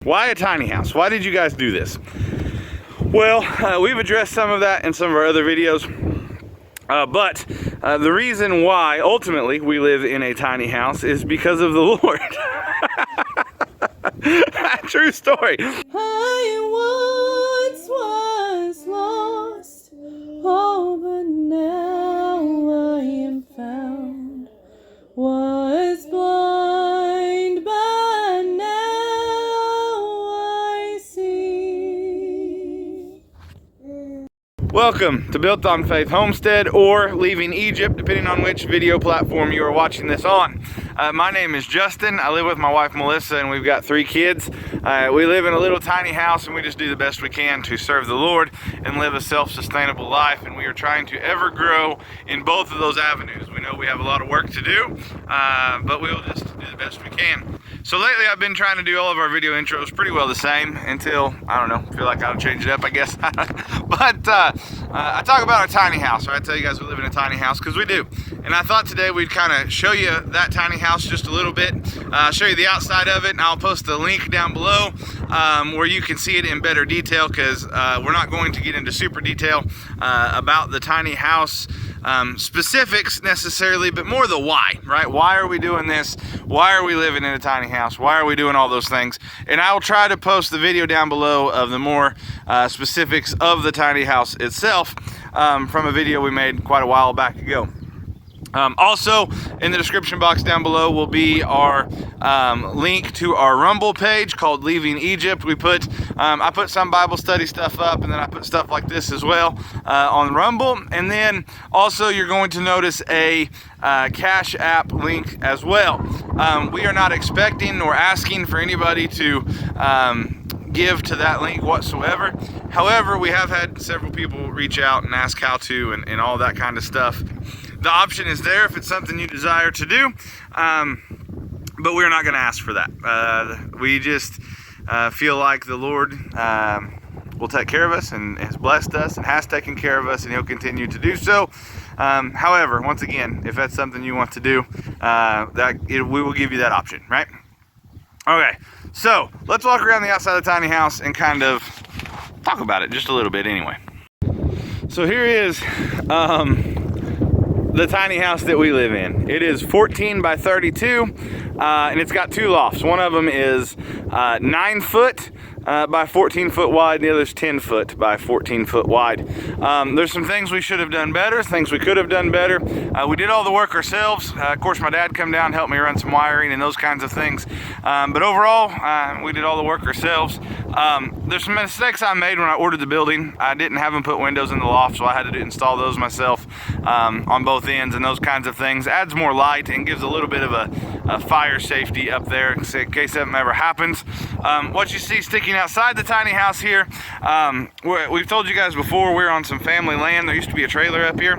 Why a tiny house? Why did you guys do this? Well, we've addressed some of that in some of our other videos, but the reason why ultimately we live in a tiny house is because of the Lord. True story. I once was lost, oh, but now I am found. Was blind, but now I see. Welcome to Built on Faith Homestead, or Leaving Egypt, depending on which video platform you are watching this on. My name is Justin. I live with my wife Melissa, and we've got 3 kids. We live in a little tiny house, and we just do the best we can to serve the Lord and live a self-sustainable life, and we are trying to ever grow in both of those avenues. We know we have a lot of work to do, but we'll just do the best we can. So lately I've been trying to do all of our video intros pretty well the same until, I don't know, feel like I ought to change it up, I guess. But I talk about our tiny house, or I tell you guys we live in a tiny house, because we do. And I thought today we'd kind of show you that tiny house just a little bit, show you the outside of it, and I'll post a link down below where you can see it in better detail, because we're not going to get into super detail about the tiny house specifics necessarily, but more the why, right? Why are we doing this? Why are we living in a tiny house? Why are we doing all those things? And I will try to post the video down below of the more specifics of the tiny house itself from a video we made quite a while back ago. Also, in the description box down below will be our link to our Rumble page called Leaving Egypt. I put some Bible study stuff up, and then I put stuff like this as well on Rumble. And then also you're going to notice a Cash App link as well. We are not expecting nor asking for anybody to give to that link whatsoever. However, we have had several people reach out and ask how to and all that kind of stuff. The option is there if it's something you desire to do, but we're not going to ask for that. We just feel like the Lord will take care of us and has blessed us and has taken care of us, and He'll continue to do so. However, once again, if that's something you want to do, we will give you that option, right? Okay, so let's walk around the outside of the tiny house and kind of talk about it just a little bit anyway. So here is the tiny house that we live in. It is 14 by 32, and it's got 2 lofts. One of them is 9 foot by 14 foot wide, and the other is 10 foot by 14 foot wide. There's some things we should have done better, things we could have done better. We did all the work ourselves. Of course, my dad come down and helped me run some wiring and those kinds of things. But overall, we did all the work ourselves. There's some mistakes I made when I ordered the building. I didn't have them put windows in the loft, so I had to install those myself on both ends, and those kinds of things. Adds more light and gives a little bit of a fire safety up there in case something ever happens. What you see sticking outside the tiny house here, we've told you guys before, we're on some family land. There used to be a trailer up here,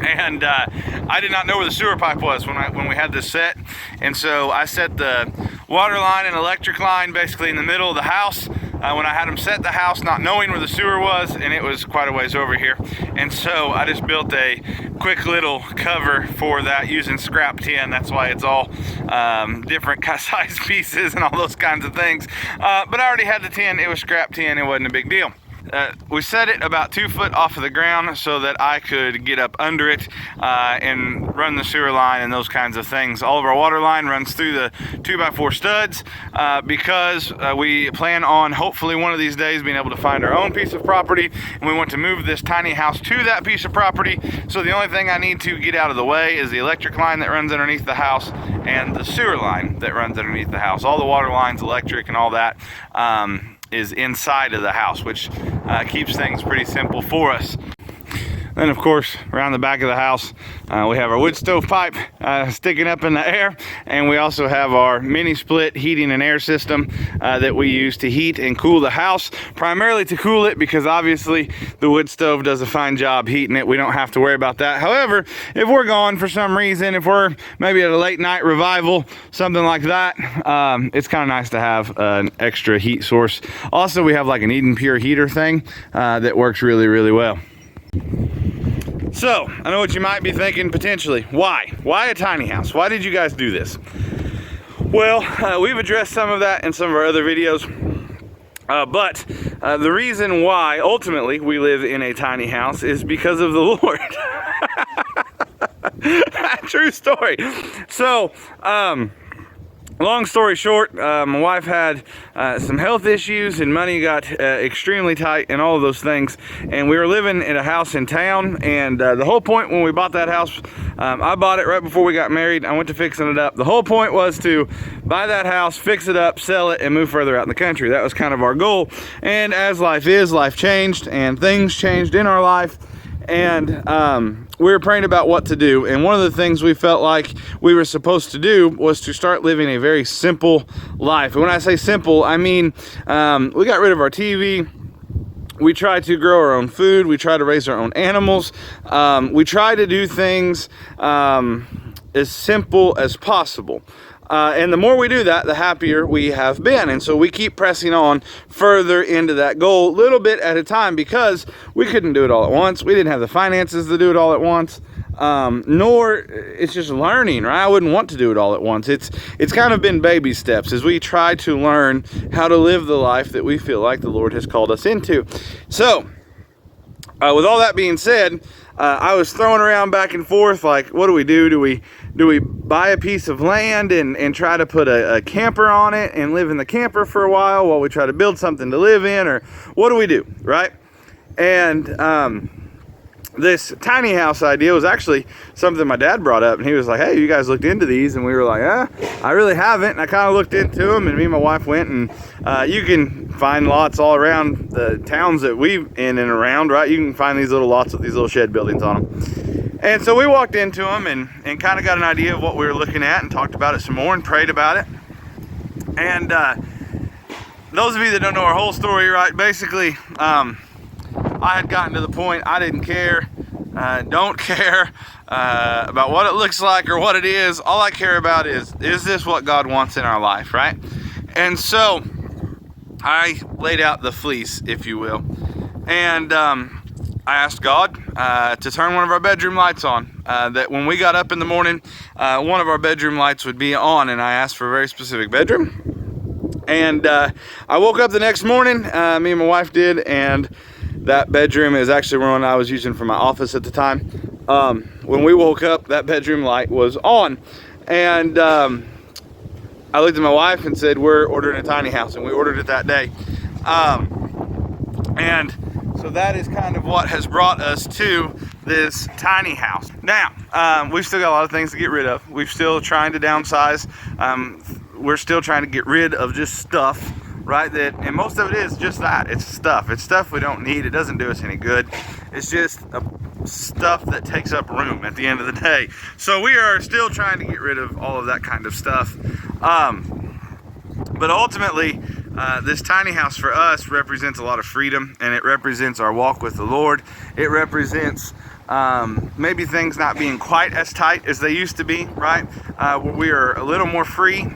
and I did not know where the sewer pipe was when we had this set, and so I set the water line and electric line basically in the middle of the house when I had them set the house, not knowing where the sewer was, and it was quite a ways over here. And so I just built a quick little cover for that using scrap tin. That's why it's all different size pieces and all those kinds of things. But I already had the tin. It was scrap tin. It wasn't a big deal. We set it about 2 foot off of the ground so that I could get up under it and run the sewer line and those kinds of things. All of our water line runs through the 2x4 studs because we plan on hopefully one of these days being able to find our own piece of property, and we want to move this tiny house to that piece of property. So the only thing I need to get out of the way is the electric line that runs underneath the house and the sewer line that runs underneath the house. All the water lines, electric, and all that is inside of the house, which keeps things pretty simple for us. Then, of course, around the back of the house, we have our wood stove pipe sticking up in the air, and we also have our mini split heating and air system that we use to heat and cool the house, primarily to cool it, because obviously the wood stove does a fine job heating it. We don't have to worry about that. However, if we're gone for some reason, if we're maybe at a late night revival, something like that, it's kind of nice to have an extra heat source. Also, we have like an Eden Pure heater thing that works really, really well. So, I know what you might be thinking potentially. Why? Why a tiny house? Why did you guys do this? Well, we've addressed some of that in some of our other videos. But the reason why ultimately we live in a tiny house is because of the Lord. True story. So, long story short, my wife had some health issues and money got extremely tight and all of those things. And we were living in a house in town. And the whole point when we bought that house, I bought it right before we got married. I went to fixing it up. The whole point was to buy that house, fix it up, sell it, and move further out in the country. That was kind of our goal. And as life is, life changed and things changed in our life. And we were praying about what to do. And one of the things we felt like we were supposed to do was to start living a very simple life. And when I say simple, I mean we got rid of our TV. We try to grow our own food. We try to raise our own animals. We try to do things as simple as possible. And the more we do that, the happier we have been. And so we keep pressing on further into that goal, little bit at a time, because we couldn't do it all at once. We didn't have the finances to do it all at once. Nor it's just learning, right? I wouldn't want to do it all at once. It's kind of been baby steps as we try to learn how to live the life that we feel like the Lord has called us into. So, with all that being said, I was throwing around back and forth like, what do we do? Do we buy a piece of land and try to put a camper on it and live in the camper for a while we try to build something to live in, or what do we do, right? And this tiny house idea was actually something my dad brought up, and he was like, hey, you guys looked into these? And we were like, I really haven't. And I kind of looked into them, and me and my wife went, and you can find lots all around the towns that we in and around, right? You can find these little lots with these little shed buildings on them. And so we walked into them and kind of got an idea of what we were looking at and talked about it some more and prayed about it. And those of you that don't know our whole story, right, basically, I had gotten to the point I didn't care, don't care about what it looks like or what it is. All I care about is this what God wants in our life, right? And so I laid out the fleece, if you will, and I asked God to turn one of our bedroom lights on, that when we got up in the morning, one of our bedroom lights would be on, and I asked for a very specific bedroom. And I woke up the next morning, me and my wife did, and that bedroom is actually one I was using for my office at the time. When we woke up, that bedroom light was on. And I looked at my wife and said, we're ordering a tiny house, and we ordered it that day. And so that is kind of what has brought us to this tiny house. Now, we've still got a lot of things to get rid of. We're still trying to downsize. We're still trying to get rid of just stuff, right? And most of it is just that. It's stuff. It's stuff we don't need. It doesn't do us any good. It's just stuff that takes up room at the end of the day. So we are still trying to get rid of all of that kind of stuff. But ultimately, this tiny house for us represents a lot of freedom, and it represents our walk with the Lord. It represents maybe things not being quite as tight as they used to be, right? We are a little more free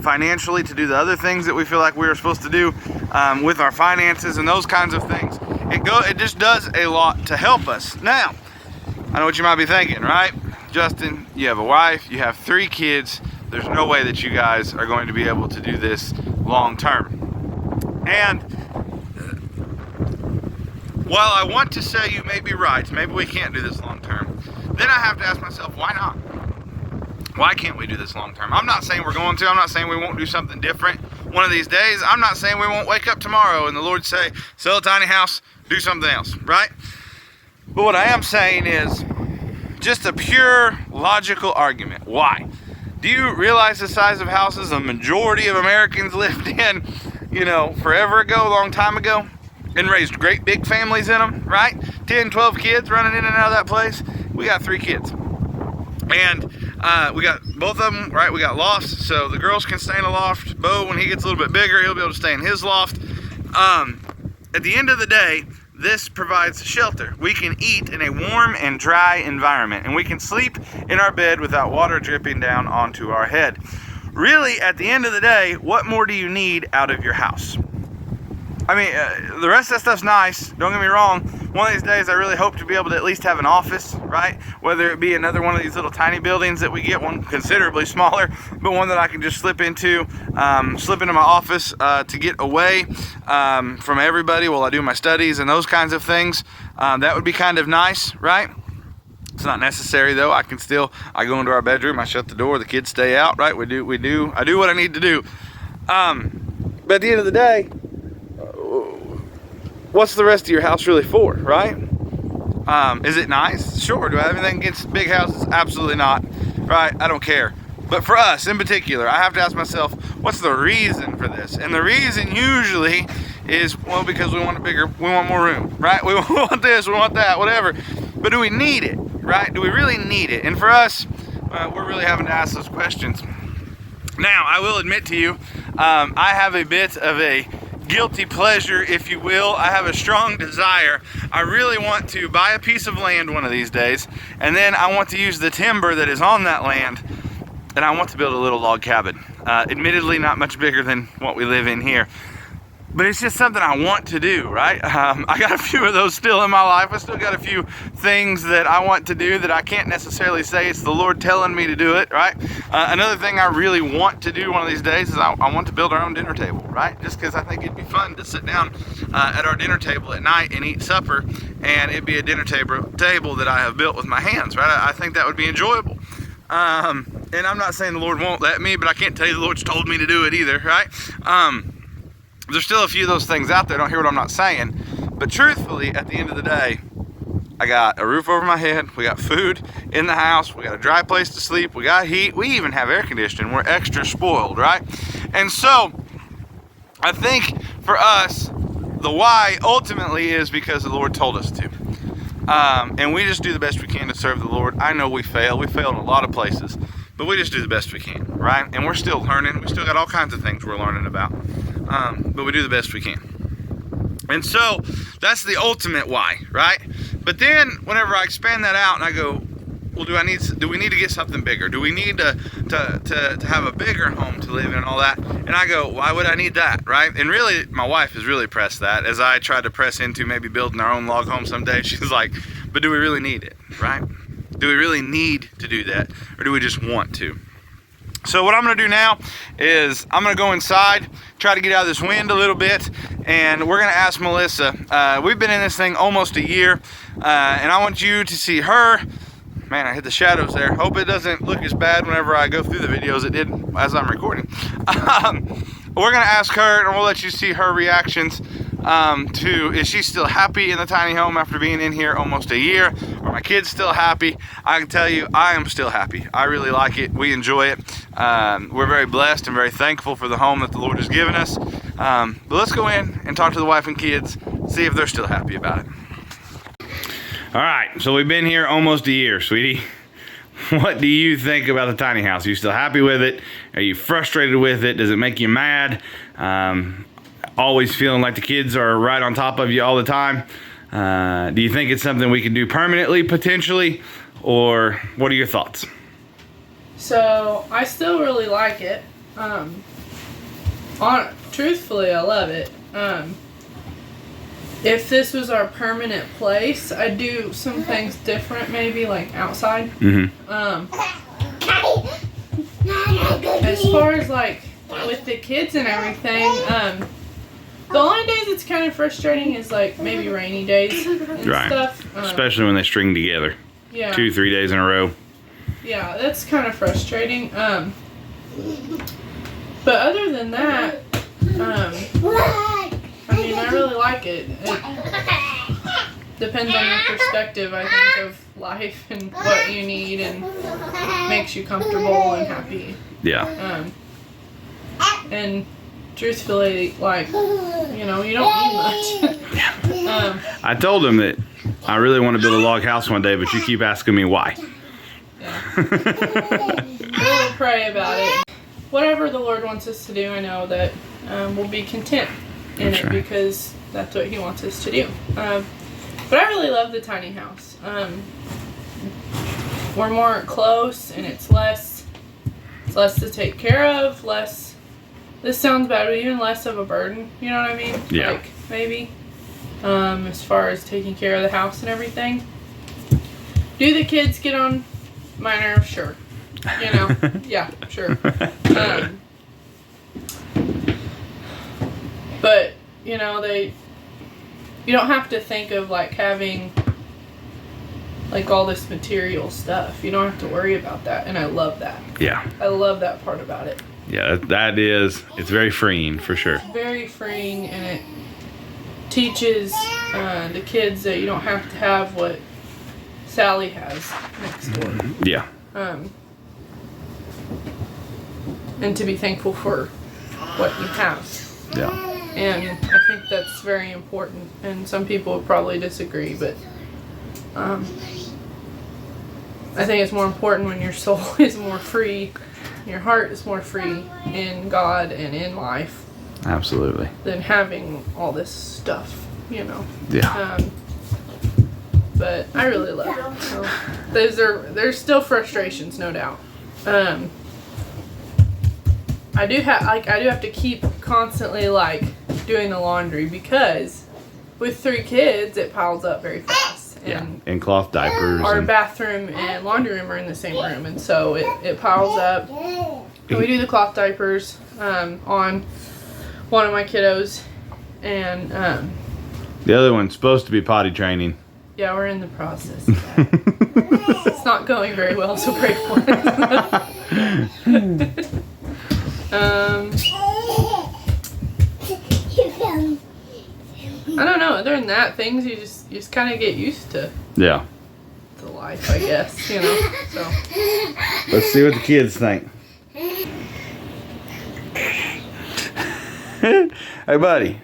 financially to do the other things that we feel like we are supposed to do with our finances and those kinds of things. It just does a lot to help us. Now, I know what you might be thinking, right? Justin, you have a wife, you have 3 kids. There's no way that you guys are going to be able to do this long term. And while I want to say you may be right, maybe we can't do this long term, then I have to ask myself, why not? Why can't we do this long term? I'm not saying we're going to. I'm not saying we won't do something different one of these days. I'm not saying we won't wake up tomorrow and the Lord say, sell a tiny house, do something else, right? But what I am saying is just a pure logical argument. Why? Do you realize the size of houses the majority of Americans lived in, forever ago, a long time ago, and raised great big families in them, right? 10, 12 kids running in and out of that place. We got 3 kids. And we got both of them, right? We got lofts, so the girls can stay in a loft. Bo, when he gets a little bit bigger, he'll be able to stay in his loft. At the end of the day, this provides shelter. We can eat in a warm and dry environment, and we can sleep in our bed without water dripping down onto our head. Really, at the end of the day, what more do you need out of your house? I mean, the rest of that stuff's nice. Don't get me wrong. One of these days, I really hope to be able to at least have an office, right? Whether it be another one of these little tiny buildings that we get, one considerably smaller, but one that I can just slip into my office to get away from everybody while I do my studies and those kinds of things. That would be kind of nice, right? It's not necessary though. I go into our bedroom, I shut the door, the kids stay out, right? I do what I need to do. But at the end of the day, what's the rest of your house really for, right? Is it nice? Sure. Do I have anything against big houses? Absolutely not, right? I don't care. But for us in particular, I have to ask myself, what's the reason for this? And the reason usually is, well, because we want more room, right? We want this, we want that, whatever. But do we need it, right? Do we really need it? And for us, we're really having to ask those questions. Now, I will admit to you, I have a bit of a guilty pleasure, if you will. I have a strong desire. I really want to buy a piece of land one of these days, and then I want to use the timber that is on that land, and I want to build a little log cabin. Admittedly, not much bigger than what we live in here. But it's just something I want to do, right? I got a few of those still in my life. I still got a few things that I want to do that I can't necessarily say it's the Lord telling me to do it, right? Another thing I really want to do one of these days is I want to build our own dinner table, right? Just because I think it'd be fun to sit down at our dinner table at night and eat supper, and it'd be a dinner table that I have built with my hands, right? I think that would be enjoyable. And I'm not saying the Lord won't let me, but I can't tell you the Lord's told me to do it either, right? There's still a few of those things out there. Don't hear what I'm not saying. But truthfully, at the end of the day, I got a roof over my head. We got food in the house. We got a dry place to sleep. We got heat. We even have air conditioning. We're extra spoiled, right? And so I think for us, the why ultimately is because the Lord told us to. And we just do the best we can to serve the Lord. I know we fail. We fail in a lot of places. But we just do the best we can, right? And we're still learning. We still got all kinds of things we're learning about. But we do the best we can. And so that's the ultimate why, right? But then whenever I expand that out and I go, well, do we need to get something bigger? Do we need to have a bigger home to live in and all that? And I go, why would I need that, right? And really, my wife has really pressed that as I tried to press into maybe building our own log home someday. She's like, but do we really need it, right? Do we really need to do that? Or do we just want to? So what I'm gonna do now is I'm gonna go inside, try to get out of this wind a little bit, and we're gonna ask Melissa. We've been in this thing almost a year, and I want you to see her. Man, I hit the shadows there. Hope it doesn't look as bad whenever I go through the videos it did as I'm recording. We're gonna ask her, and we'll let you see her reactions to, is she still happy in the tiny home after being in here almost a year? Are my kids still happy? I can tell you, I am still happy. I really like it. We enjoy it. We're very blessed and very thankful for the home that the Lord has given us. But let's go in and talk to the wife and kids, see if they're still happy about it. All right, so we've been here almost a year, sweetie. What do you think about the tiny house? Are you still happy with it? Are you frustrated with it? Does it make you mad? Always feeling like the kids are right on top of you all the time? Do you think it's something we can do permanently, potentially? Or what are your thoughts? So, I still really like it. Truthfully, I love it. If this was our permanent place, I'd do some things different, maybe like outside. As far as like with the kids and everything, the only days it's kind of frustrating is like maybe rainy days and stuff. Especially when they string together. Yeah. 2-3 days in a row. Yeah, that's kind of frustrating. But other than that, I mean, I really like it. It depends on your perspective, I think, of life and what you need and makes you comfortable and happy. Yeah. And truthfully, like, you know, you don't need much. I told him that I really want to build a log house one day, but you keep asking me why. Yeah. We'll pray about it. Whatever the Lord wants us to do, I know that we'll be content in That's it right. because that's what He wants us to do. But I really love the tiny house. We're more close, and it's less to take care of, less this sounds bad, but even less of a burden. You know what I mean? Yeah. Like, maybe. As far as taking care of the house and everything. Do the kids get on my nerves? Sure. You know? Yeah, sure. But, you know, you don't have to think of, like, having, like, all this material stuff. You don't have to worry about that, and I love that. Yeah. I love that part about it. Yeah, it's very freeing, for sure. It's very freeing, and it teaches the kids that you don't have to have what Sally has next door. Yeah. And to be thankful for what you have. Yeah. And I think that's very important. And some people would probably disagree, but I think it's more important when your soul is more free, your heart is more free in God and in life. Absolutely. Than having all this stuff, you know. Yeah. But I really love it. So there's still frustrations, no doubt. I do have to keep constantly like doing the laundry because with 3 kids it piles up very fast. And and cloth diapers. Our bathroom and laundry room are in the same room, and so it piles up. And we do the cloth diapers on one of my kiddos, and the other one's supposed to be potty training. Yeah, we're in the process of that. It's not going very well, so pray for it. I don't know. Other than that, things you just kind of get used to. Yeah. To life, I guess. You know. So. Let's see what the kids think. Hey, buddy.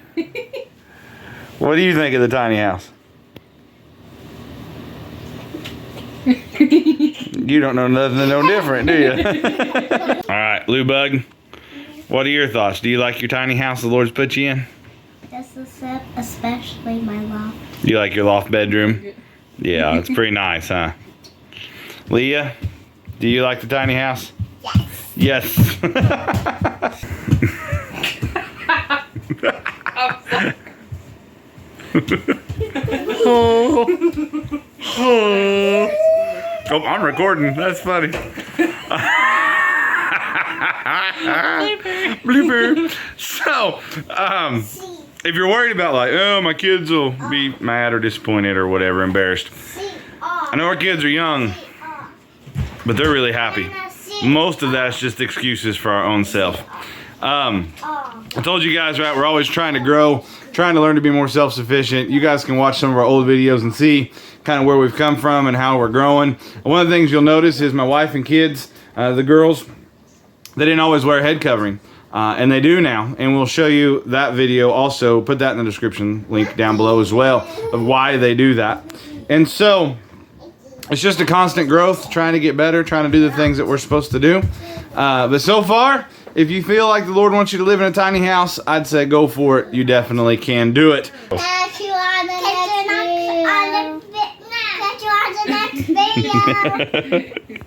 What do you think of the tiny house? You don't know nothing no different, do you? All right, Lou Bug. What are your thoughts? Do you like your tiny house the Lord's put you in? Just especially my loft. You like your loft bedroom? Yeah, it's pretty nice, huh? Leah, do you like the tiny house? Yes. Yes. Oh, I'm recording. That's funny. Blooper. So, if you're worried about like, oh, my kids will be mad or disappointed or whatever, embarrassed. I know our kids are young, but they're really happy. Most of that's just excuses for our own self. I told you guys, right, we're always trying to grow, trying to learn to be more self-sufficient. You guys can watch some of our old videos and see kind of where we've come from and how we're growing. One of the things you'll notice is my wife and kids, the girls, they didn't always wear a head covering, and they do now. And we'll show you that video also, put that in the description link down below as well, of why they do that. And so, it's just a constant growth, trying to get better, trying to do the things that we're supposed to do. But so far, if you feel like the Lord wants you to live in a tiny house, I'd say go for it. You definitely can do it. Catch you on the next video.